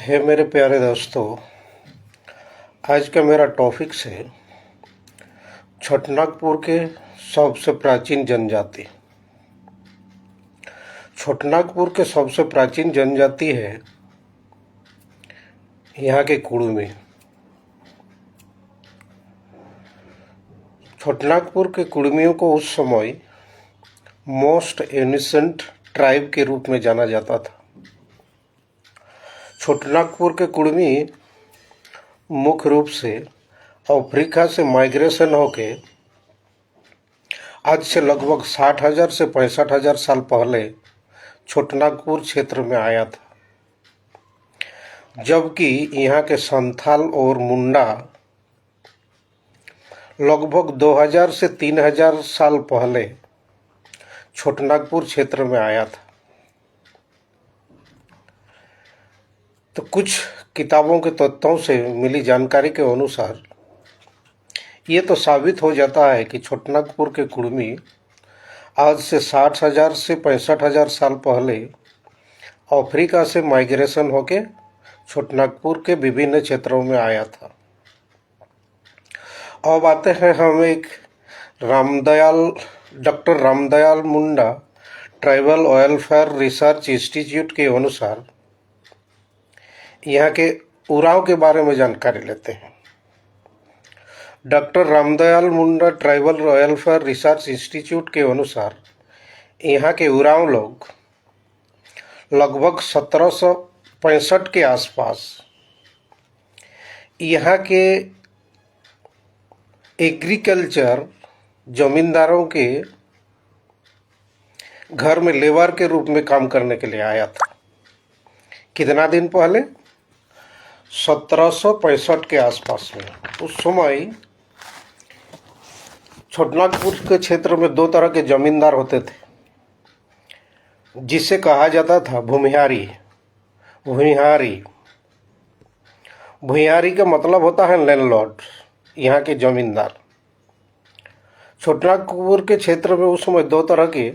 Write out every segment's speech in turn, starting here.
हे मेरे प्यारे दोस्तों, आज का मेरा टॉपिक है छोटानागपुर के सबसे प्राचीन जनजाति। छोटानागपुर के सबसे प्राचीन जनजाति है यहाँ के कुड़मी। छोटानागपुर के कुड़मियों को उस समय मोस्ट एनिसेंट ट्राइब के रूप में जाना जाता था। छोटानागपुर के कुड़मी मुख्य रूप से अफ्रीका से माइग्रेशन होके आज से लगभग 60,000 से 65,000 साल पहले छोटानागपुर क्षेत्र में आया था, जबकि यहाँ के संथाल और मुंडा लगभग 2000 से 3000 साल पहले छोटानागपुर क्षेत्र में आया था। तो कुछ किताबों के तथ्यों से मिली जानकारी के अनुसार ये तो साबित हो जाता है कि छोटानागपुर के कुड़मी आज से 60,000 से 65,000 साल पहले अफ्रीका से माइग्रेशन होके छोटानागपुर के विभिन्न क्षेत्रों में आया था। अब आते हैं हम एक doctor Ramdayal Munda tribal welfare research institute के अनुसार यहाँ के उरांव के बारे में जानकारी लेते हैं। Doctor Ramdayal Munda tribal welfare research institute के अनुसार यहाँ के उरांव लोग लगभग 1765 के आसपास यहाँ के एग्रीकल्चर जमींदारों के घर में लेबर के रूप में काम करने के लिए आया था। कितना दिन पहले? 1765 के आसपास में। उस समय छोटानागपुर के क्षेत्र में दो तरह के जमींदार होते थे, जिसे कहा जाता था भूमिहारी। भूमिहारी का मतलब होता है लैंडलॉर्ड, यहाँ के जमींदार। छोटानागपुर के क्षेत्र में उस समय दो तरह के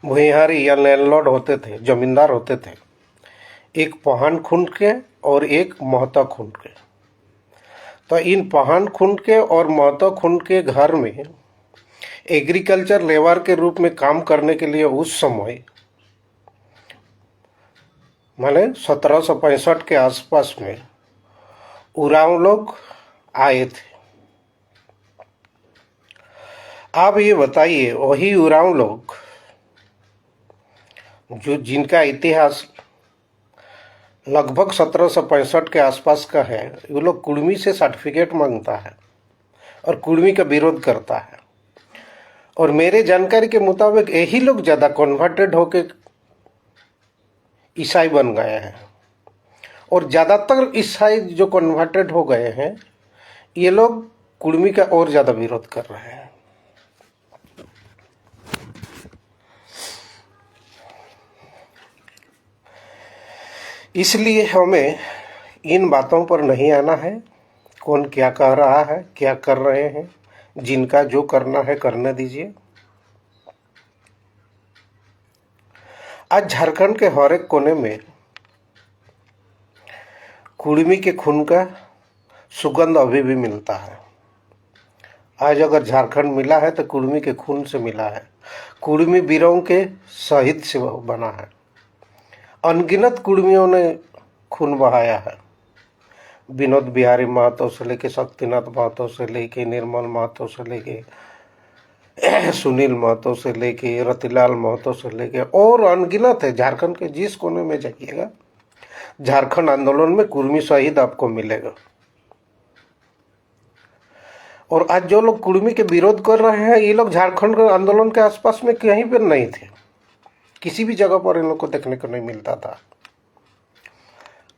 भूमिहारी या लैंडलॉर्ड होते थे, जमींदार होते थे, एक पहान खुंड के और एक महता खुंड के। तो इन पहान खुंड के और महता खुंड के घर में एग्रीकल्चर लेबर के रूप में काम करने के लिए उस समय माने 1765 के आसपास में उरांव लोग आए थे। आप ये बताइए, वही उरांव लोग जिनका इतिहास लगभग 1765 के आसपास का है, वो लोग कुड़मी से सर्टिफिकेट मांगता है और कुड़मी का विरोध करता है। और मेरे जानकारी के मुताबिक यही लोग ज़्यादा कन्वर्टेड होके ईसाई बन गए हैं, और ज़्यादातर ईसाई जो कन्वर्टेड हो गए हैं ये लोग कुड़मी का और ज़्यादा विरोध कर रहे हैं। इसलिए हमें इन बातों पर नहीं आना है, कौन क्या कह रहा है, क्या कर रहे हैं, जिनका जो करना है करने दीजिए। आज झारखंड के हर एक कोने में कुड़मी के खून का सुगंध अभी भी मिलता है। आज अगर झारखंड मिला है तो कुड़मी के खून से मिला है, कुड़मी वीरों के शहीद से बना है। अनगिनत कुड़मियों ने खून बहाया है। विनोद बिहारी महतो से लेके शक्तिनाथ महतो से लेके निर्मल महतो से लेके सुनील महतो से लेके रतिलाल महतो से लेके और अनगिनत है। झारखंड के जिस कोने में जाइएगा, झारखंड आंदोलन में कुड़मी शहीद आपको मिलेगा। और आज जो लोग कुड़मी के विरोध कर रहे हैं, ये लोग झारखंड आंदोलन के आसपास में कहीं पर नहीं थे, किसी भी जगह पर इन लोग को देखने को नहीं मिलता था।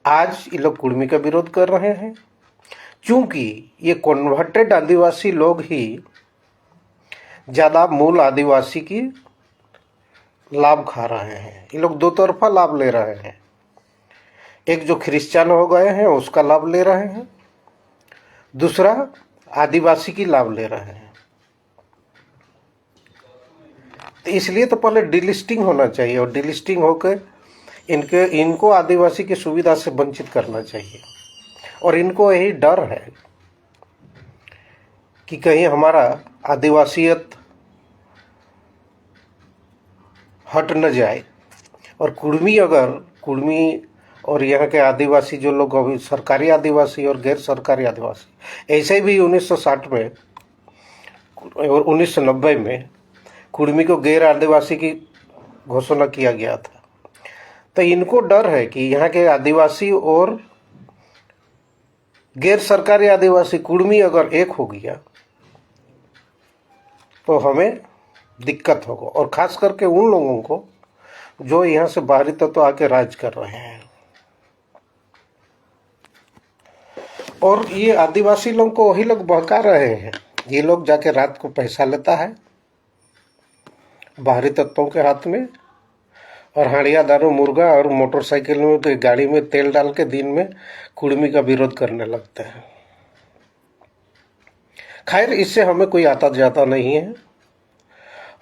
आज ये लोग कुड़मी का विरोध कर रहे हैं, क्योंकि ये कन्वर्टेड आदिवासी लोग ही ज़्यादा मूल आदिवासी की लाभ खा रहे हैं। ये लोग दो तरफा लाभ ले रहे हैं। एक जो क्रिश्चियन हो गए हैं उसका लाभ ले रहे हैं, दूसरा आदिवासी की लाभ ले रहे हैं। तो इसलिए तो पहले डिलिस्टिंग होना चाहिए, और डिलिस्टिंग होकर इनको आदिवासी की सुविधा से वंचित करना चाहिए। और इनको यही डर है कि कहीं हमारा आदिवासियत हट न जाए। और कुर्मी और यहाँ के आदिवासी जो लोग अभी सरकारी आदिवासी और गैर सरकारी आदिवासी, ऐसे भी 1960 में और 1990 में कुर्मी को गैर आदिवासी की घोषणा किया गया था। तो इनको डर है कि यहाँ के आदिवासी और गैर सरकारी आदिवासी कुर्मी अगर एक हो गया तो हमें दिक्कत होगा, और खास करके उन लोगों को जो यहाँ से बाहरी तत्व आके राज कर रहे हैं। और ये आदिवासी लोगों को वही लोग बहका रहे हैं। ये लोग जाके रात को पैसा लेता है बाहरी तत्वों के हाथ में, और हाड़िया दारू मुर्गा और मोटरसाइकिल में तो गाड़ी में तेल डाल के दिन में कुर्मी का विरोध करने लगते हैं। खैर, इससे हमें कोई आता जाता नहीं है।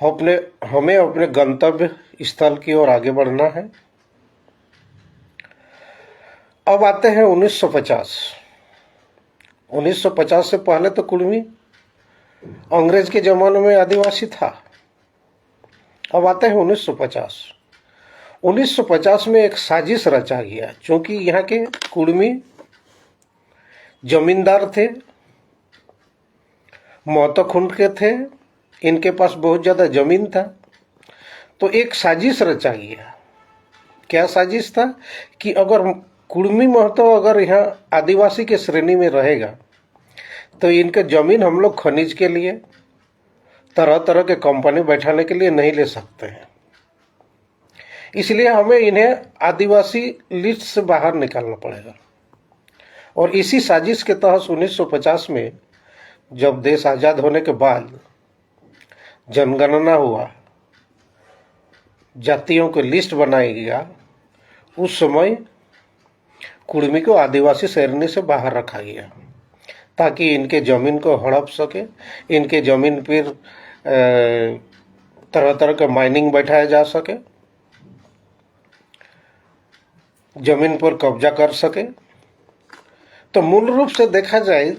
हमें अपने गंतव्य स्थल की ओर आगे बढ़ना है। अब आते हैं 1950। 1950 से पहले तो कुर्मी अंग्रेज के जमाने में आदिवासी था। अब आते हैं 1950। 1950 में एक साजिश रचा गया, क्योंकि यहाँ के कुर्मी जमींदार थे, महतोखुंड के थे, इनके पास बहुत ज़्यादा जमीन था। तो एक साजिश रचा गया। क्या साजिश था कि अगर कुर्मी महतो अगर यहाँ आदिवासी के श्रेणी में रहेगा तो इनके जमीन हम लोग खनिज के लिए, तरह तरह के कंपनी बैठाने के लिए नहीं ले सकते हैं। इसलिए हमें इन्हें आदिवासी लिस्ट से बाहर निकालना पड़ेगा। और इसी साजिश के तहत 1950 में जब देश आज़ाद होने के बाद जनगणना हुआ, जातियों की लिस्ट बनाई गया, उस समय कुर्मी को आदिवासी श्रेणी से बाहर रखा गया ताकि इनके ज़मीन को हड़प सके, इनके ज़मीन पर तरह तरह का माइनिंग बैठाया जा सके, ज़मीन पर कब्जा कर सके। तो मूल रूप से देखा जाए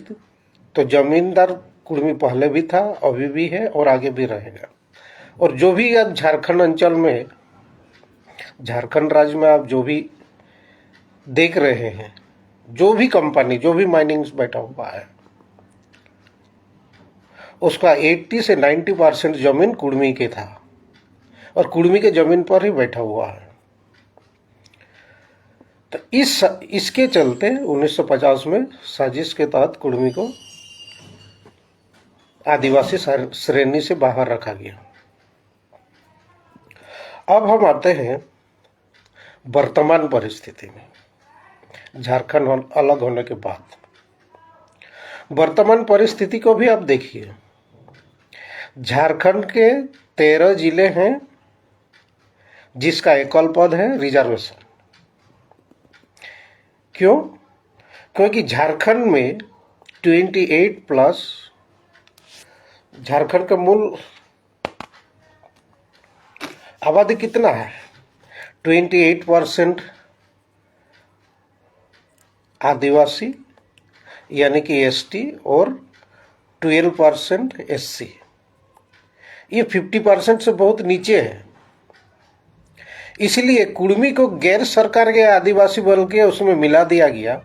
तो जमींदार कुर्मी पहले भी था, अभी भी है और आगे भी रहेगा। और जो भी अब झारखंड अंचल में, झारखंड राज्य में आप जो भी देख रहे हैं, जो भी कंपनी, जो भी माइनिंग्स बैठा हुआ है, उसका 80 से 90% जमीन कुर्मी के था और कुर्मी के जमीन पर ही बैठा हुआ है। तो इसके चलते 1950 में साजिश के तहत कुर्मी को आदिवासी श्रेणी से बाहर रखा गया। अब हम आते हैं वर्तमान परिस्थिति में, झारखंड अलग होने के बाद वर्तमान परिस्थिति को भी आप देखिए। झारखंड के 13 जिले हैं जिसका एकल पद है रिजर्वेशन। क्यों? क्योंकि झारखंड में 28+ झारखंड का मूल आबादी कितना है? 28% आदिवासी यानी कि एसटी और 12% एससी। ये 50% से बहुत नीचे है। इसलिए कुर्मी को गैर सरकार के आदिवासी बोल के उसमें मिला दिया गया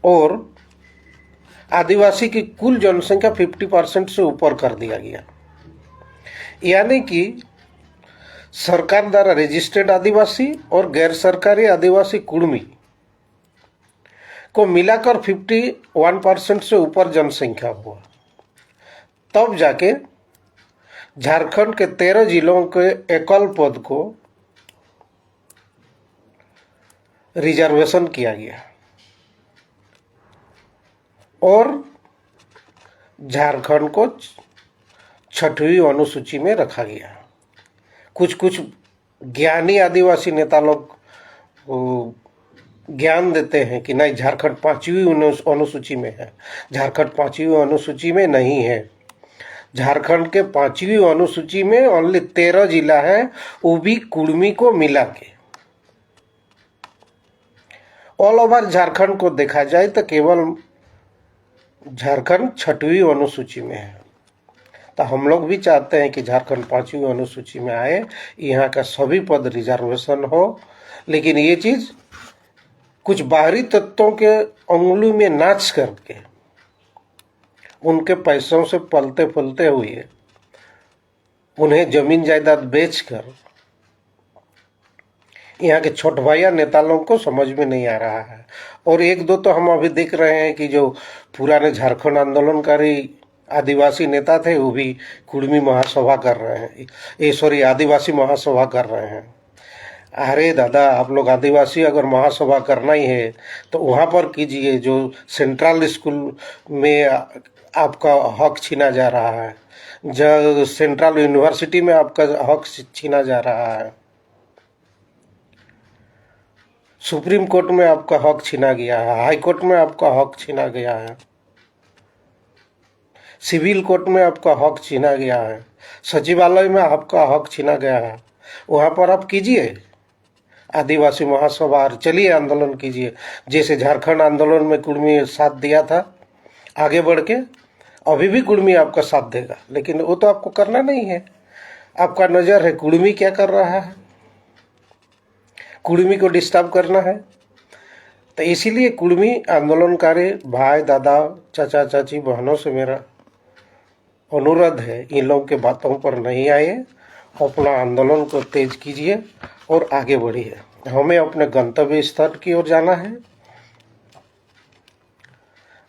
और आदिवासी की कुल जनसंख्या 50% से ऊपर कर दिया गया। यानी कि सरकार द्वारा रजिस्टर्ड आदिवासी और गैर सरकारी आदिवासी कुर्मी को मिलाकर 51% से ऊपर जनसंख्या हुआ। तब जाके झारखंड के 13 जिलों के एकल पद को रिजर्वेशन किया गया और झारखंड को 6वीं अनुसूची में रखा गया। कुछ ज्ञानी आदिवासी नेता लोग ज्ञान देते हैं कि नहीं, झारखंड 5वीं अनुसूची में है। झारखंड 5वीं अनुसूची में नहीं है। झारखंड के 5वीं अनुसूची में ओनली 13 जिला है, वो भी कुर्मी को मिला के। ऑल ओवर झारखंड को देखा जाए तो केवल झारखंड 6वीं अनुसूची में है। तो हम लोग भी चाहते हैं कि झारखंड 5वीं अनुसूची में आए, यहाँ का सभी पद रिजर्वेशन हो। लेकिन ये चीज कुछ बाहरी तत्वों के उंगली में नाच करके, उनके पैसों से पलते फलते हुए, उन्हें जमीन जायदाद बेचकर यहाँ के छोट भाइया नेता लोगों को समझ में नहीं आ रहा है। और एक दो तो हम अभी देख रहे हैं कि जो पुराने झारखंड आंदोलनकारी आदिवासी नेता थे वो भी कुर्मी महासभा कर रहे हैं, आदिवासी महासभा कर रहे हैं। अरे दादा, आप लोग आदिवासी अगर महासभा करना ही है तो वहाँ पर कीजिए, जो सेंट्रल स्कूल में आपका हक छीना जा रहा है, जो सेंट्रल यूनिवर्सिटी में आपका हक छीना जा रहा है, सुप्रीम कोर्ट में आपका हक छीना गया है, हाई कोर्ट में आपका हक छीना गया है, सिविल कोर्ट में आपका हक छीना गया है, सचिवालय में आपका हक छीना गया है, वहाँ पर आप कीजिए आदिवासी महासभा, चलिए आंदोलन कीजिए। जैसे झारखंड आंदोलन में कुर्मी साथ दिया था आगे बढ़ के, अभी भी कुर्मी आपका साथ देगा, लेकिन वो तो आपको करना नहीं है। आपका नज़र है कुर्मी क्या कर रहा है, कुर्मी को डिस्टर्ब करना है। तो इसीलिए कुर्मी आंदोलनकारी भाई, दादा, चाचा, चाची, बहनों से मेरा अनुरोध है, इन लोगों के बातों पर नहीं आए, अपना आंदोलन को तेज कीजिए और आगे बढ़िए। हमें अपने गंतव्य स्थल की ओर जाना है,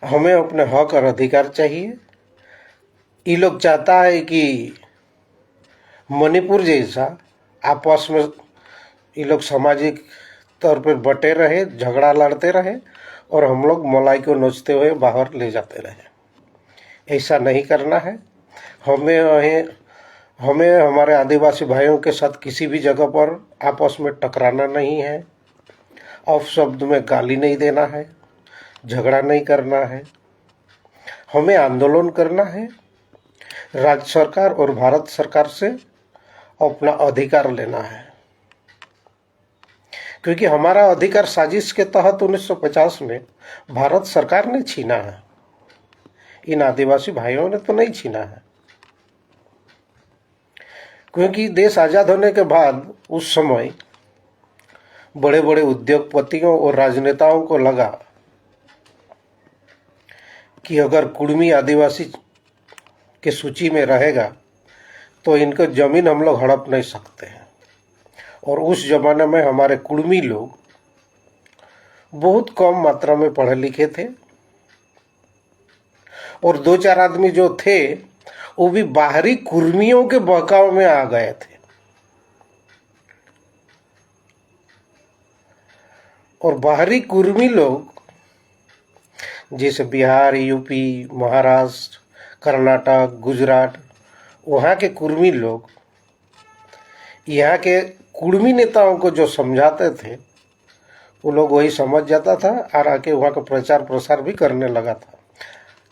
हमें अपने हक और अधिकार चाहिए। ये लोग चाहता है कि मणिपुर जैसा आपस में ये लोग सामाजिक तौर पर बटे रहे, झगड़ा लड़ते रहे और हम लोग मलाई को नोचते हुए बाहर ले जाते रहे। ऐसा नहीं करना है। हमें हमारे आदिवासी भाइयों के साथ किसी भी जगह पर आपस में टकराना नहीं है, अपशब्द में गाली नहीं देना है, झगड़ा नहीं करना है। हमें आंदोलन करना है, राज्य सरकार और भारत सरकार से अपना अधिकार लेना है, क्योंकि हमारा अधिकार साजिश के तहत 1950 में भारत सरकार ने छीना है, इन आदिवासी भाइयों ने तो नहीं छीना है। क्योंकि देश आज़ाद होने के बाद उस समय बड़े बड़े उद्योगपतियों और राजनेताओं को लगा कि अगर कुर्मी आदिवासी के सूची में रहेगा तो इनको जमीन हम लोग हड़प नहीं सकते हैं। और उस जमाने में हमारे कुर्मी लोग बहुत कम मात्रा में पढ़े लिखे थे और दो चार आदमी जो थे वो भी बाहरी कुर्मियों के बहकाव में आ गए थे। और बाहरी कुर्मी लोग जैसे बिहार, यूपी, महाराष्ट्र, कर्नाटक, गुजरात, वहाँ के कुर्मी लोग यहाँ के कुर्मी नेताओं को जो समझाते थे वो लोग वही समझ जाता था और आके वहाँ का प्रचार प्रसार भी करने लगा था।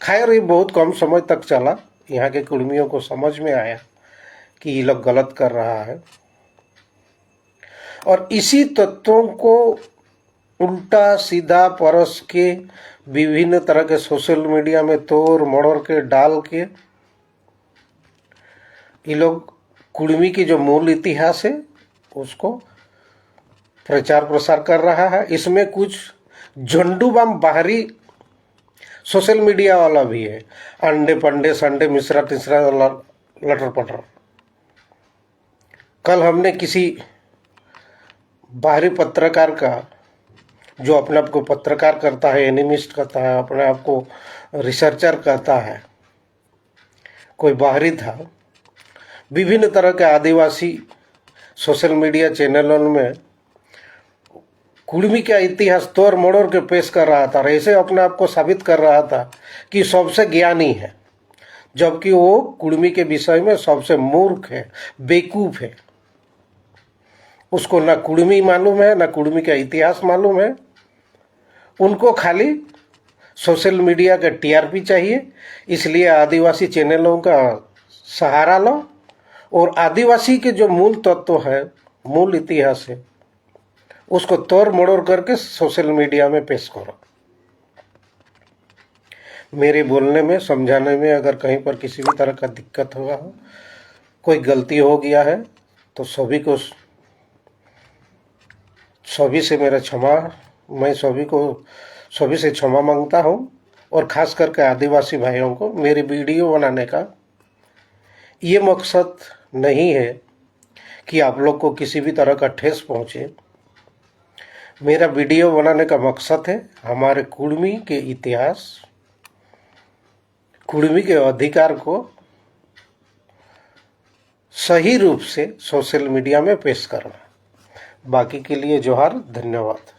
खैर ये बहुत कम समय तक चला, यहाँ के कुर्मियों को समझ में आया कि ये लोग गलत कर रहा है और इसी तत्वों को उल्टा सीधा परस के विभिन्न तरह के सोशल मीडिया में तोड़ मड़ोड़ के डाल के ये लोग कुर्मी की जो मूल इतिहास है उसको प्रचार प्रसार कर रहा है। इसमें कुछ झंडू बम बाहरी सोशल मीडिया वाला भी है, अंडे पंडे संडे मिश्रा तिसरा लटर पटर। कल हमने किसी बाहरी पत्रकार का, जो अपने आप को पत्रकार करता है, एनिमिस्ट करता है, अपने आप को रिसर्चर कहता है, कोई बाहरी था, विभिन्न तरह के आदिवासी सोशल मीडिया चैनलों में कुर्मी का इतिहास तोड़ मड़ोड़ के पेश कर रहा था, ऐसे अपने आप को साबित कर रहा था कि सबसे ज्ञानी है, जबकि वो कुर्मी के विषय में सबसे मूर्ख है, बेवकूफ है। उसको ना कुर्मी मालूम है, ना कुर्मी का इतिहास मालूम है। उनको खाली सोशल मीडिया का टीआरपी चाहिए, इसलिए आदिवासी चैनलों का सहारा लो और आदिवासी के जो मूल तत्व है, मूल इतिहास है, उसको तोड़ मड़ोड़ करके सोशल मीडिया में पेश करो। मेरे बोलने में, समझाने में अगर कहीं पर किसी भी तरह का दिक्कत हुआ हो, कोई गलती हो गया है, तो सभी से मेरा क्षमा, मैं सभी से क्षमा मांगता हूँ। और खास करके आदिवासी भाइयों को, मेरी वीडियो बनाने का ये मकसद नहीं है कि आप लोग को किसी भी तरह का ठेस पहुँचे। मेरा वीडियो बनाने का मकसद है हमारे कुर्मी के इतिहास, कुर्मी के अधिकार को सही रूप से सोशल मीडिया में पेश करना। बाकी के लिए जोहार, धन्यवाद।